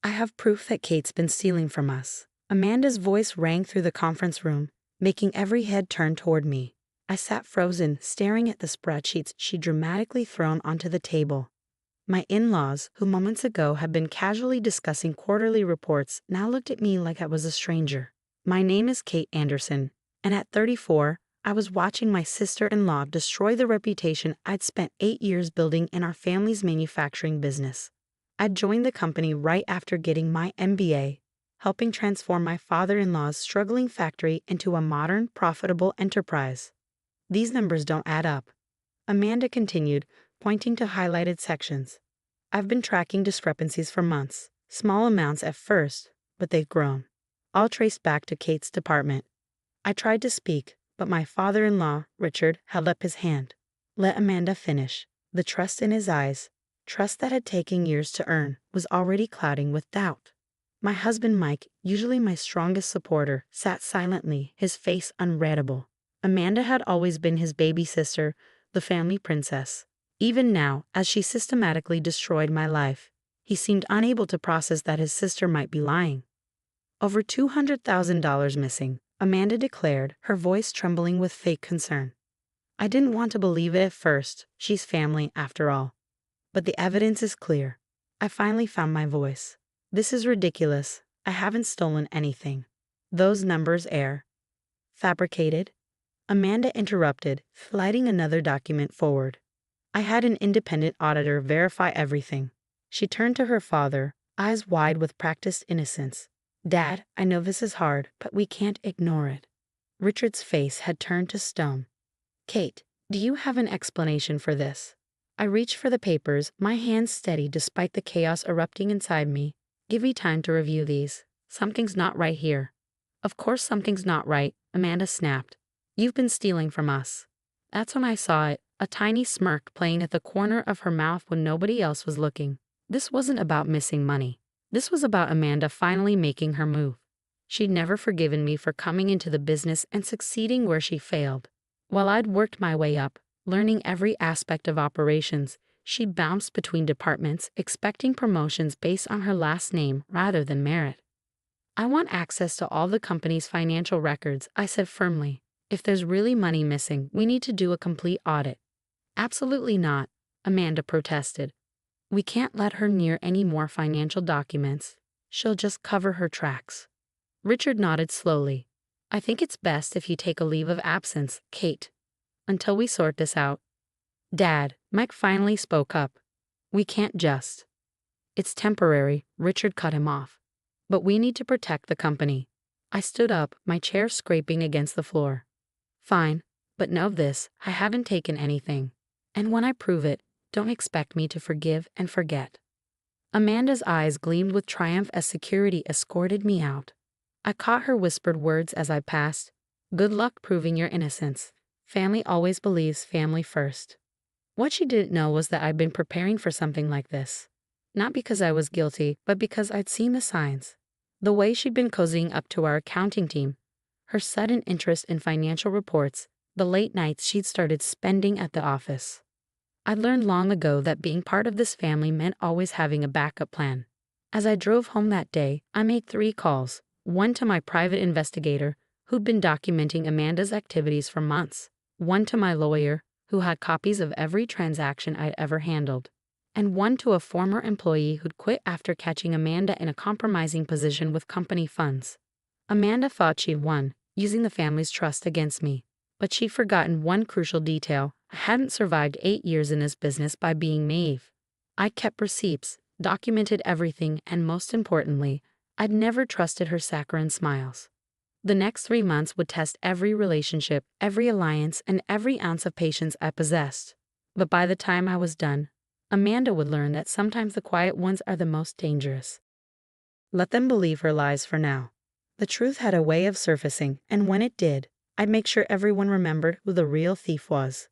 I have proof that Kate's been stealing from us. Amanda's voice rang through the conference room, making every head turn toward me. I sat frozen, staring at the spreadsheets she'd dramatically thrown onto the table. My in-laws, who moments ago had been casually discussing quarterly reports, now looked at me like I was a stranger. My name is Kate Anderson, and at 34, I was watching my sister-in-law destroy the reputation I'd spent 8 years building in our family's manufacturing business. I'd joined the company right after getting my MBA, helping transform my father-in-law's struggling factory into a modern, profitable enterprise. These numbers don't add up, Amanda continued, pointing to highlighted sections. I've been tracking discrepancies for months, small amounts at first, but they've grown. All traced back to Kate's department. I tried to speak, but my father-in-law, Richard, held up his hand. Let Amanda finish. The trust in his eyes, trust that had taken years to earn, was already clouding with doubt. My husband Mike, usually my strongest supporter, sat silently, his face unreadable. Amanda had always been his baby sister, the family princess. Even now, as she systematically destroyed my life, he seemed unable to process that his sister might be lying. Over $200,000 missing, Amanda declared, her voice trembling with fake concern. I didn't want to believe it at first, she's family after all. But the evidence is clear. I finally found my voice. This is ridiculous. I haven't stolen anything. Those numbers are fabricated. Amanda interrupted, sliding another document forward. I had an independent auditor verify everything. She turned to her father, eyes wide with practiced innocence. Dad, I know this is hard, but we can't ignore it. Richard's face had turned to stone. Kate, do you have an explanation for this? I reached for the papers, my hands steady despite the chaos erupting inside me. Give me time to review these. Something's not right here. Of course something's not right, Amanda snapped. You've been stealing from us. That's when I saw it, a tiny smirk playing at the corner of her mouth when nobody else was looking. This wasn't about missing money. This was about Amanda finally making her move. She'd never forgiven me for coming into the business and succeeding where she failed. While I'd worked my way up, learning every aspect of operations, she'd bounced between departments, expecting promotions based on her last name rather than merit. I want access to all the company's financial records, I said firmly. If there's really money missing, we need to do a complete audit. Absolutely not, Amanda protested. We can't let her near any more financial documents. She'll just cover her tracks. Richard nodded slowly. I think it's best if you take a leave of absence, Kate, until we sort this out. Dad, Mike finally spoke up. We can't just. It's temporary, Richard cut him off. But we need to protect the company. I stood up, my chair scraping against the floor. Fine, but know this, I haven't taken anything. And when I prove it, don't expect me to forgive and forget. Amanda's eyes gleamed with triumph as security escorted me out. I caught her whispered words as I passed. Good luck proving your innocence. Family always believes family first. What she didn't know was that I'd been preparing for something like this. Not because I was guilty, but because I'd seen the signs. The way she'd been cozying up to our accounting team, her sudden interest in financial reports, the late nights she'd started spending at the office. I'd learned long ago that being part of this family meant always having a backup plan. As I drove home that day, I made 3 calls, one to my private investigator, who'd been documenting Amanda's activities for months, one to my lawyer, who had copies of every transaction I'd ever handled, and one to a former employee who'd quit after catching Amanda in a compromising position with company funds. Amanda thought she'd won, using the family's trust against me. But she'd forgotten one crucial detail. I hadn't survived 8 years in this business by being naive. I kept receipts, documented everything, and most importantly, I'd never trusted her saccharine smiles. The next 3 months would test every relationship, every alliance, and every ounce of patience I possessed. But by the time I was done, Amanda would learn that sometimes the quiet ones are the most dangerous. Let them believe her lies for now. The truth had a way of surfacing, and when it did, I'd make sure everyone remembered who the real thief was.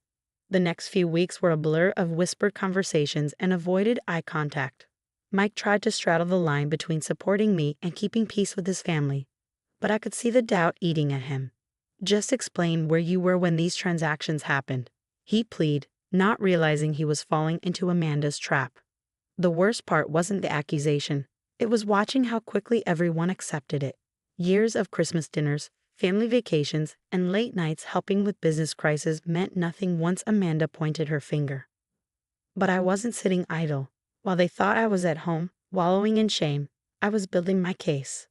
The next few weeks were a blur of whispered conversations and avoided eye contact. Mike tried to straddle the line between supporting me and keeping peace with his family, but I could see the doubt eating at him. Just explain where you were when these transactions happened, he pleaded, not realizing he was falling into Amanda's trap. The worst part wasn't the accusation, It was watching how quickly everyone accepted it. Years of Christmas dinners, family vacations, and late nights helping with business crises meant nothing once Amanda pointed her finger. But I wasn't sitting idle. While they thought I was at home, wallowing in shame, I was building my case.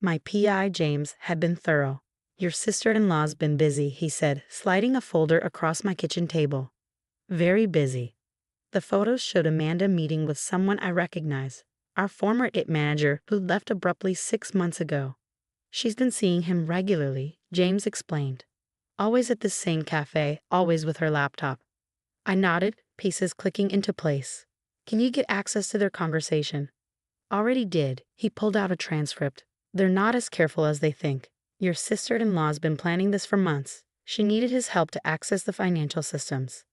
My PI, James, had been thorough. Your sister-in-law's been busy, he said, sliding a folder across my kitchen table. Very busy. The photos showed Amanda meeting with someone I recognize, our former IT manager who left abruptly 6 months ago. She's been seeing him regularly, James explained. Always at the same cafe, always with her laptop. I nodded, pieces clicking into place. Can you get access to their conversation? Already did. He pulled out a transcript. They're not as careful as they think. Your sister-in-law's been planning this for months. She needed his help to access the financial systems.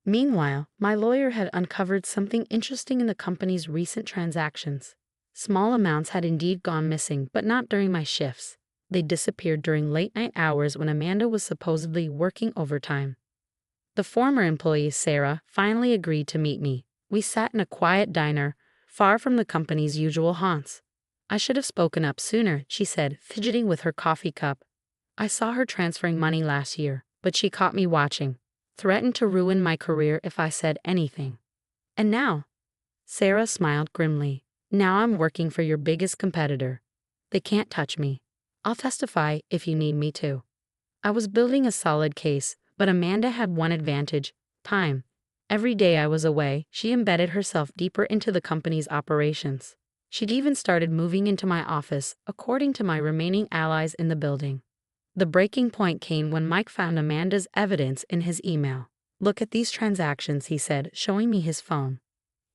Meanwhile, my lawyer had uncovered something interesting in the company's recent transactions. Small amounts had indeed gone missing, but not during my shifts. They disappeared during late-night hours when Amanda was supposedly working overtime. The former employee, Sarah, finally agreed to meet me. We sat in a quiet diner, far from the company's usual haunts. I should have spoken up sooner, she said, fidgeting with her coffee cup. I saw her transferring money last year, but she caught me watching. Threatened to ruin my career if I said anything. And now? Sarah smiled grimly. Now I'm working for your biggest competitor. They can't touch me. I'll testify if you need me to. I was building a solid case, but Amanda had one advantage: time. Every day I was away, she embedded herself deeper into the company's operations. She'd even started moving into my office, according to my remaining allies in the building. The breaking point came when Mike found Amanda's evidence in his email. Look at these transactions, he said, showing me his phone.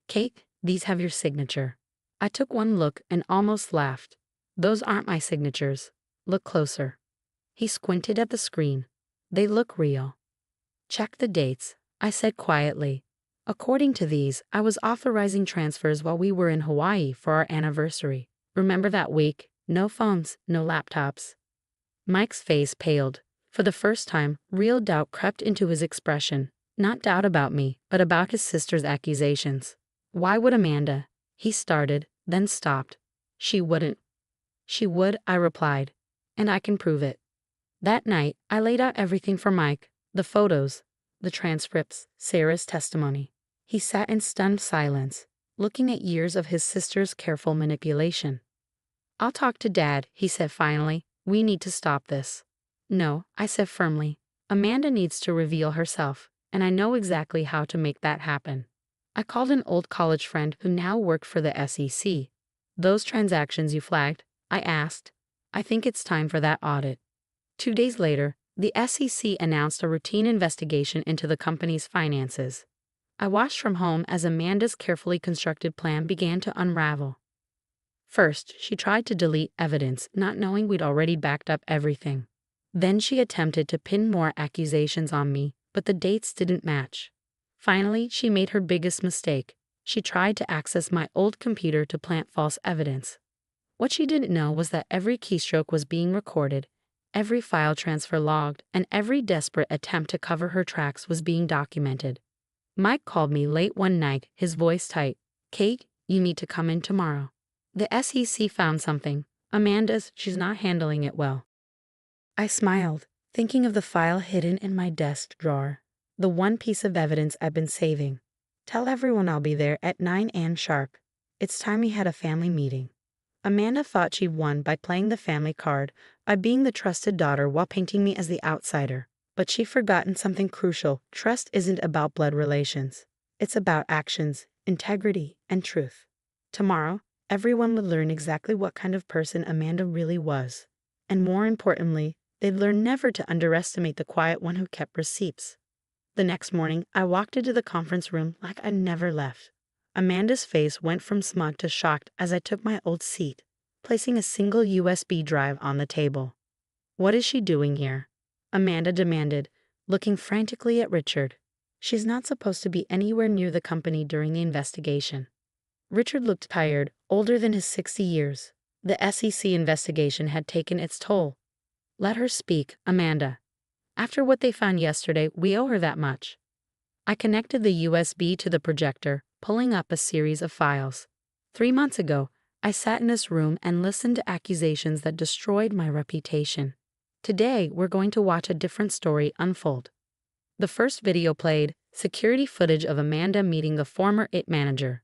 Kate, these have your signature. I took one look and almost laughed. Those aren't my signatures. Look closer. He squinted at the screen. They look real. Check the dates, I said quietly. According to these, I was authorizing transfers while we were in Hawaii for our anniversary. Remember that week? No phones, no laptops. Mike's face paled. For the first time, real doubt crept into his expression. Not doubt about me, but about his sister's accusations. Why would Amanda? He started, then stopped. She wouldn't. She would, I replied. And I can prove it. That night, I laid out everything for Mike. The photos, the transcripts, Sarah's testimony. He sat in stunned silence, looking at years of his sister's careful manipulation. I'll talk to Dad, he said finally. We need to stop this. No, I said firmly. Amanda needs to reveal herself, and I know exactly how to make that happen. I called an old college friend who now worked for the SEC. Those transactions you flagged? I asked. I think it's time for that audit. 2 days later, the SEC announced a routine investigation into the company's finances. I watched from home as Amanda's carefully constructed plan began to unravel. First, she tried to delete evidence, not knowing we'd already backed up everything. Then she attempted to pin more accusations on me, but the dates didn't match. Finally, she made her biggest mistake. She tried to access my old computer to plant false evidence. What she didn't know was that every keystroke was being recorded, every file transfer logged, and every desperate attempt to cover her tracks was being documented. Mike called me late one night, his voice tight. Kate, you need to come in tomorrow. The SEC found something. She's not handling it well. I smiled, thinking of the file hidden in my desk drawer. The one piece of evidence I've been saving. Tell everyone I'll be there at 9 a.m. sharp. It's time we had a family meeting. Amanda thought she'd won by playing the family card, by being the trusted daughter while painting me as the outsider. But she'd forgotten something crucial. Trust isn't about blood relations. It's about actions, integrity, and truth. Tomorrow, everyone would learn exactly what kind of person Amanda really was. And more importantly, they'd learn never to underestimate the quiet one who kept receipts. The next morning, I walked into the conference room like I'd never left. Amanda's face went from smug to shocked as I took my old seat, placing a single USB drive on the table. What is she doing here? Amanda demanded, looking frantically at Richard. She's not supposed to be anywhere near the company during the investigation. Richard looked tired, older than his 60 years. The SEC investigation had taken its toll. Let her speak, Amanda. After what they found yesterday, we owe her that much. I connected the USB to the projector, pulling up a series of files. 3 months ago, I sat in this room and listened to accusations that destroyed my reputation. Today, we're going to watch a different story unfold. The first video played security footage of Amanda meeting the former IT manager.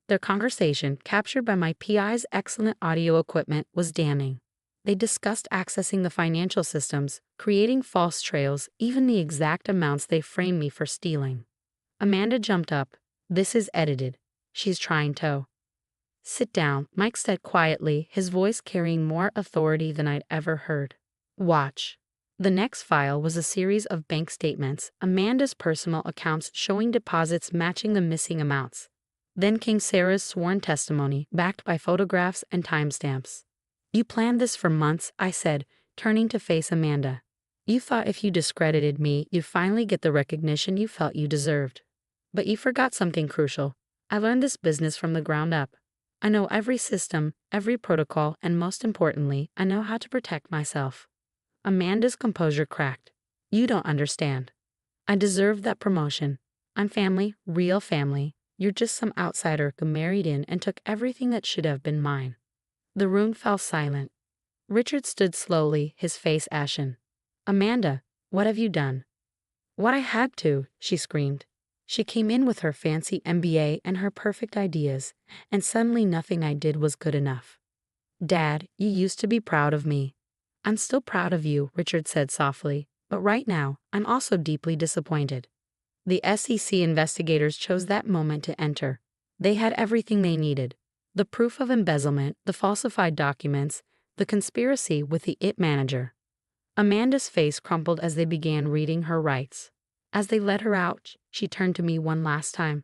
Their conversation, captured by my PI's excellent audio equipment, was damning. They discussed accessing the financial systems, creating false trails, even the exact amounts they framed me for stealing. Amanda jumped up. "This is edited. She's trying to." "Sit down," Mike said quietly, his voice carrying more authority than I'd ever heard. "Watch." The next file was a series of bank statements, Amanda's personal accounts showing deposits matching the missing amounts. Then came Sarah's sworn testimony, backed by photographs and timestamps. "You planned this for months," I said, turning to face Amanda. "You thought if you discredited me, you'd finally get the recognition you felt you deserved. But you forgot something crucial. I learned this business from the ground up. I know every system, every protocol, and most importantly, I know how to protect myself." Amanda's composure cracked. "You don't understand. I deserved that promotion. I'm family, real family. You're just some outsider who married in and took everything that should have been mine." The room fell silent. Richard stood slowly, his face ashen. "Amanda, what have you done?" "What I had to," she screamed. She came in with her fancy MBA and her perfect ideas, and suddenly nothing I did was good enough. "Dad, you used to be proud of me." "I'm still proud of you," Richard said softly, "but right now, I'm also deeply disappointed." The SEC investigators chose that moment to enter. They had everything they needed: the proof of embezzlement, the falsified documents, the conspiracy with the IT manager. Amanda's face crumpled as they began reading her rights. As they let her out, she turned to me one last time.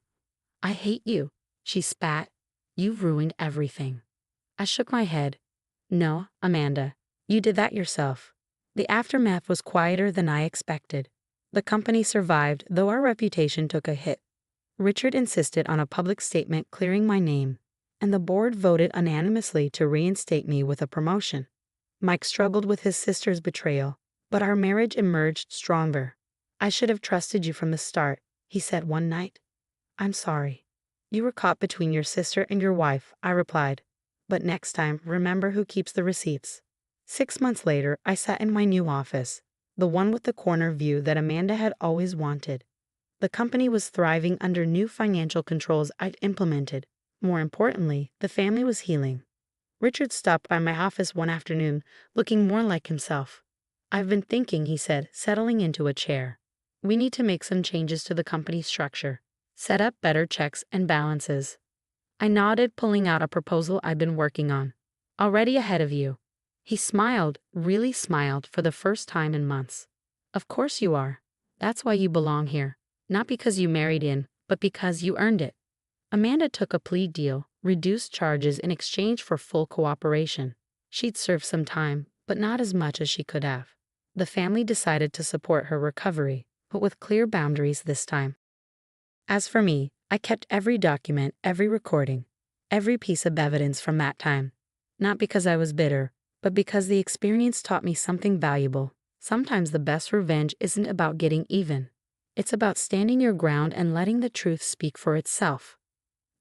"I hate you," she spat. "You've ruined everything." I shook my head. "No, Amanda, you did that yourself." The aftermath was quieter than I expected. The company survived, though our reputation took a hit. Richard insisted on a public statement clearing my name, and the board voted unanimously to reinstate me with a promotion. Mike struggled with his sister's betrayal, but our marriage emerged stronger. "I should have trusted you from the start," he said one night. "I'm sorry." "You were caught between your sister and your wife," I replied. "But next time, remember who keeps the receipts." 6 months later, I sat in my new office, the one with the corner view that Amanda had always wanted. The company was thriving under new financial controls I'd implemented. More importantly, the family was healing. Richard stopped by my office one afternoon, looking more like himself. "I've been thinking," he said, settling into a chair. "We need to make some changes to the company's structure. Set up better checks and balances." I nodded, pulling out a proposal I'd been working on. "Already ahead of you." He smiled, really smiled, for the first time in months. "Of course you are. That's why you belong here. Not because you married in, but because you earned it." Amanda took a plea deal, reduced charges in exchange for full cooperation. She'd served some time, but not as much as she could have. The family decided to support her recovery, but with clear boundaries this time. As for me, I kept every document, every recording, every piece of evidence from that time. Not because I was bitter, but because the experience taught me something valuable. Sometimes the best revenge isn't about getting even. It's about standing your ground and letting the truth speak for itself.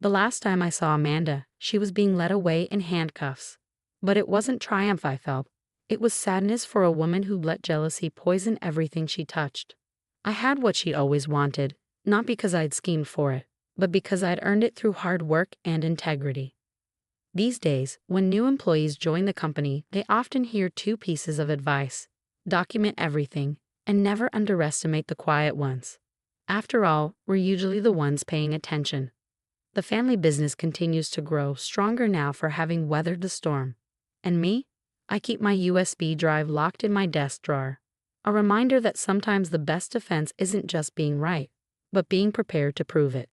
The last time I saw Amanda, she was being led away in handcuffs. But it wasn't triumph I felt. It was sadness for a woman who let jealousy poison everything she touched. I had what she'd always wanted, not because I'd schemed for it, but because I'd earned it through hard work and integrity. These days, when new employees join the company, they often hear 2 pieces of advice: document everything, and never underestimate the quiet ones. After all, we're usually the ones paying attention. The family business continues to grow, stronger now for having weathered the storm. And me? I keep my USB drive locked in my desk drawer. A reminder that sometimes the best defense isn't just being right, but being prepared to prove it.